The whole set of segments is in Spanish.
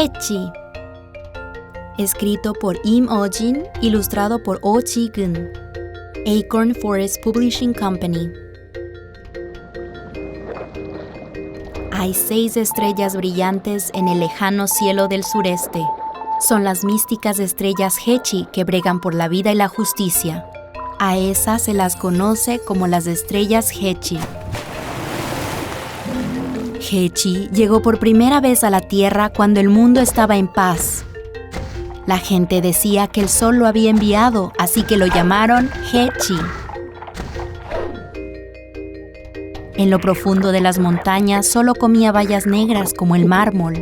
Hechi. Escrito por Im Oh-jin, ilustrado por Oh Ji-geun. Acorn Forest Publishing Company. Hay 6 estrellas brillantes en el lejano cielo del sureste. Son las místicas estrellas Hechi que bregan por la vida y la justicia. A esas se las conoce como las estrellas Hechi. Hechi llegó por primera vez a la Tierra cuando el mundo estaba en paz. La gente decía que el sol lo había enviado, así que lo llamaron Hechi. En lo profundo de las montañas solo comía bayas negras como el mármol.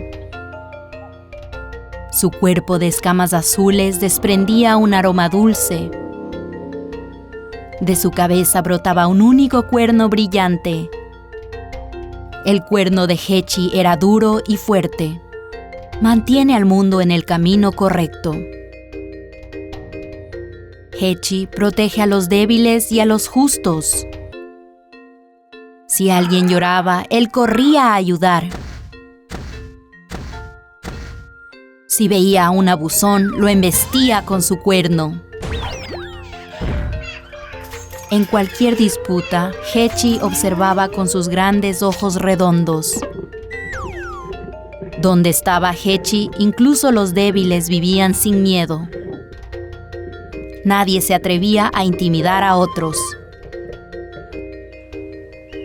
Su cuerpo de escamas azules desprendía un aroma dulce. De su cabeza brotaba un único cuerno brillante. El cuerno de Hechi era duro y fuerte. Mantiene al mundo en el camino correcto. Hechi protege a los débiles y a los justos. Si alguien lloraba, él corría a ayudar. Si veía a un abusón, lo embestía con su cuerno. En cualquier disputa, Hechi observaba con sus grandes ojos redondos. Donde estaba Hechi, incluso los débiles vivían sin miedo. Nadie se atrevía a intimidar a otros.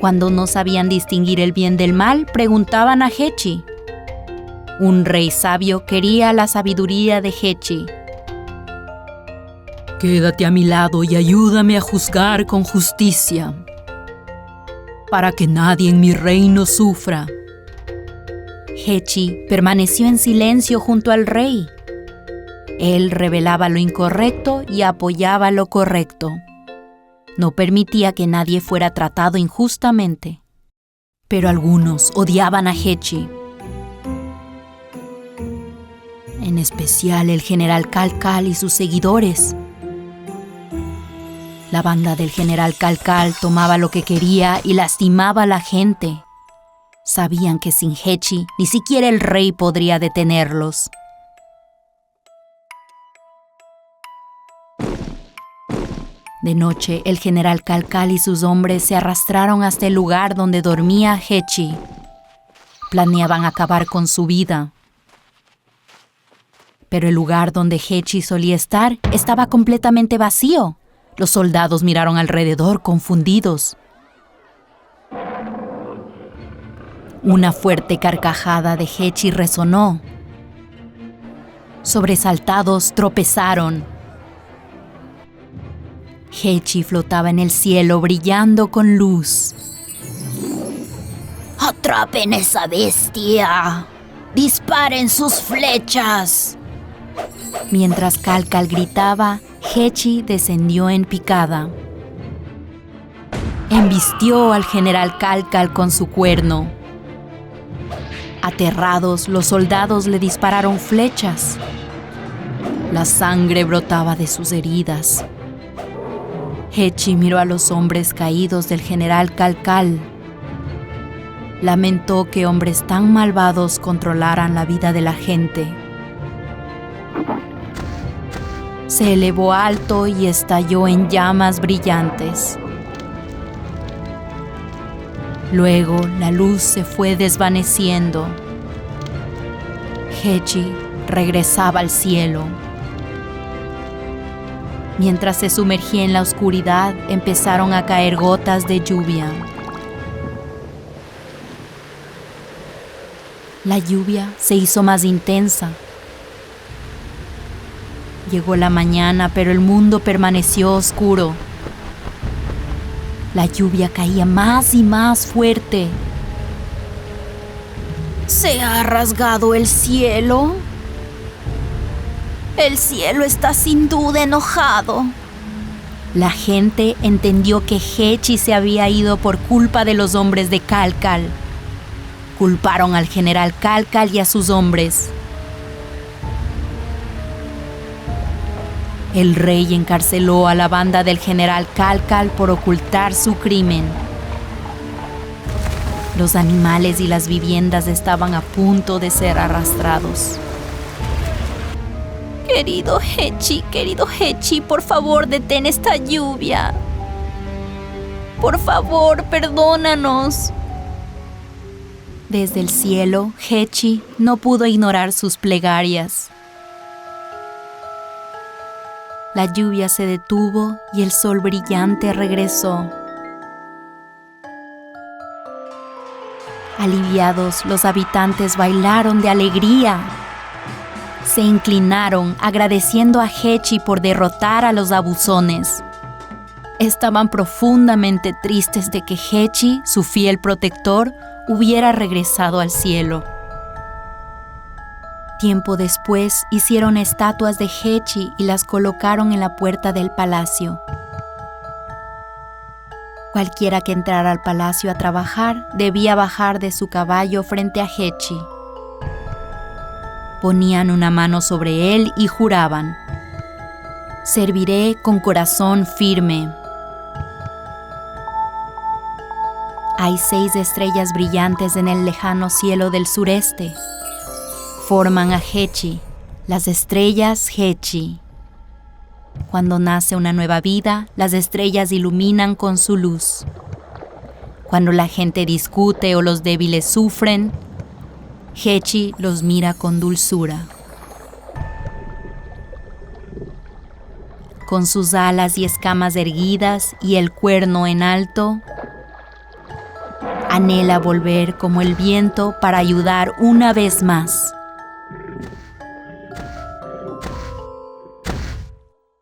Cuando no sabían distinguir el bien del mal, preguntaban a Hechi. Un rey sabio quería la sabiduría de Hechi. Quédate a mi lado y ayúdame a juzgar con justicia, para que nadie en mi reino sufra. Hechi permaneció en silencio junto al rey. Él revelaba lo incorrecto y apoyaba lo correcto. No permitía que nadie fuera tratado injustamente. Pero algunos odiaban a Hechi. En especial el general Kalkal y sus seguidores. La banda del general Kalkal tomaba lo que quería y lastimaba a la gente. Sabían que sin Hechi ni siquiera el rey podría detenerlos. De noche, el general Kalkal y sus hombres se arrastraron hasta el lugar donde dormía Hechi. Planeaban acabar con su vida. Pero el lugar donde Hechi solía estar estaba completamente vacío. Los soldados miraron alrededor confundidos. Una fuerte carcajada de Hechi resonó. Sobresaltados, tropezaron. Hechi flotaba en el cielo, brillando con luz. ¡Atrapen esa bestia! ¡Disparen sus flechas! Mientras Kalkal gritaba, Hechi descendió en picada. Embistió al general Kalkal con su cuerno. Aterrados, los soldados le dispararon flechas. La sangre brotaba de sus heridas. Hechi miró a los hombres caídos del general Kalkal. Lamentó que hombres tan malvados controlaran la vida de la gente. Se elevó alto y estalló en llamas brillantes. Luego la luz se fue desvaneciendo. Hechi regresaba al cielo. Mientras se sumergía en la oscuridad, empezaron a caer gotas de lluvia. La lluvia se hizo más intensa. Llegó la mañana, pero el mundo permaneció oscuro. La lluvia caía más y más fuerte. ¿Se ha rasgado el cielo? El cielo está sin duda enojado. La gente entendió que Hechi se había ido por culpa de los hombres de Kalkal. Culparon al general Kalkal y a sus hombres. El rey encarceló a la banda del general Kalkal por ocultar su crimen. Los animales y las viviendas estaban a punto de ser arrastrados. Querido Hechi, por favor, detén esta lluvia. Por favor, perdónanos. Desde el cielo, Hechi no pudo ignorar sus plegarias. La lluvia se detuvo y el sol brillante regresó. Aliviados, los habitantes bailaron de alegría. Se inclinaron agradeciendo a Hechi por derrotar a los abusones. Estaban profundamente tristes de que Hechi, su fiel protector, hubiera regresado al cielo. Tiempo después hicieron estatuas de Hechi y las colocaron en la puerta del palacio. Cualquiera que entrara al palacio a trabajar debía bajar de su caballo frente a Hechi. Ponían una mano sobre él y juraban: serviré con corazón firme. Hay 6 estrellas brillantes en el lejano cielo del sureste. Forman a Hechi, las estrellas Hechi. Cuando nace una nueva vida, las estrellas iluminan con su luz. Cuando la gente discute o los débiles sufren, Hechi los mira con dulzura. Con sus alas y escamas erguidas y el cuerno en alto, anhela volver como el viento para ayudar una vez más.